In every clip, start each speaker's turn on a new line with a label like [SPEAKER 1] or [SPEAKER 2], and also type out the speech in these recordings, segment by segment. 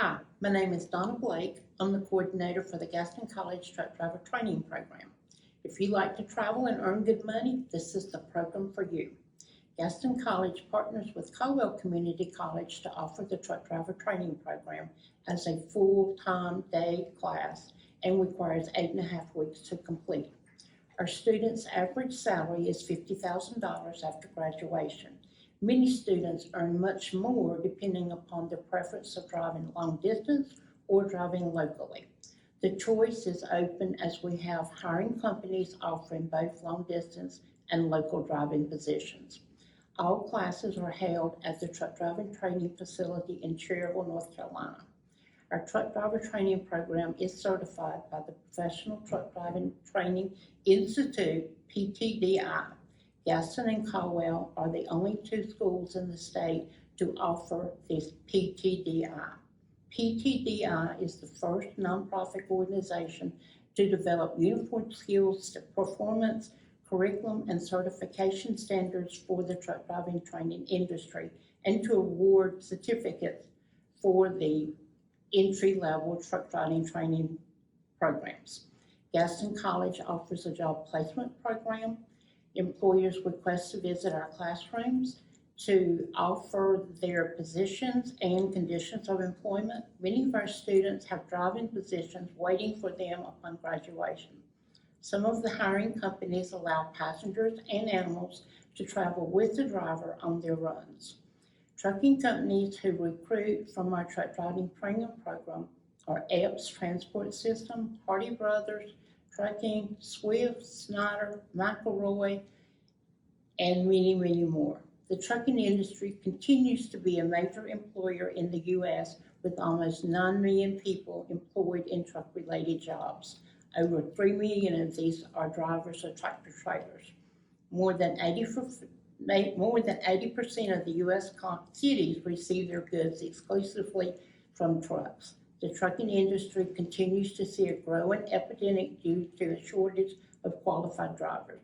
[SPEAKER 1] Hi, my name is Donna Blake. I'm the coordinator for the Gaston College Truck Driver Training Program. If you like to travel and earn good money, this is the program for you. Gaston College partners with Caldwell Community College to offer the truck driver training program as a full-time day class and requires 8.5 weeks to complete. Our students' average salary is $50,000 after graduation. Many students earn much more depending upon their preference of driving long distance or driving locally. The choice is open as we have hiring companies offering both long distance and local driving positions. All classes are held at the truck driving training facility in Cherryville, North Carolina. Our truck driver training program is certified by the Professional Truck Driving Training Institute, PTDI. Gaston and Caldwell are the only two schools in the state to offer this PTDI. PTDI is the first nonprofit organization to develop uniform skills, performance, curriculum, and certification standards for the truck driving training industry and to award certificates for the entry-level truck driving training programs. Gaston College offers a job placement program. Employers request to visit our classrooms to offer their positions and conditions of employment. Many of our students have driving positions waiting for them upon graduation. Some of the hiring companies allow passengers and animals to travel with the driver on their runs. Trucking companies who recruit from our truck driving training program are Epps Transport System, Hardy Brothers, Trucking, Swift, Snyder, McElroy, and many, many more. The trucking industry continues to be a major employer in the U.S. with almost 9 million people employed in truck-related jobs. Over 3 million of these are drivers of tractor trailers. More than 80% of the U.S. cities receive their goods exclusively from trucks. The trucking industry continues to see a growing epidemic due to a shortage of qualified drivers.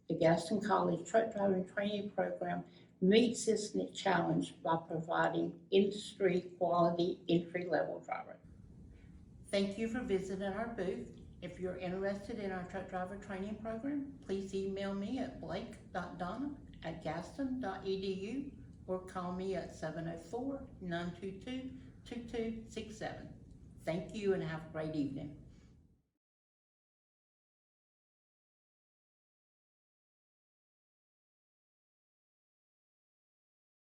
[SPEAKER 1] The Gaston College Truck Driving Training Program meets this challenge by providing industry quality entry-level drivers. Thank you for visiting our booth. If you're interested in our truck driver training program, please email me at blake.donna@gaston.edu or call me at 704-922-2267. Thank you and have a great evening.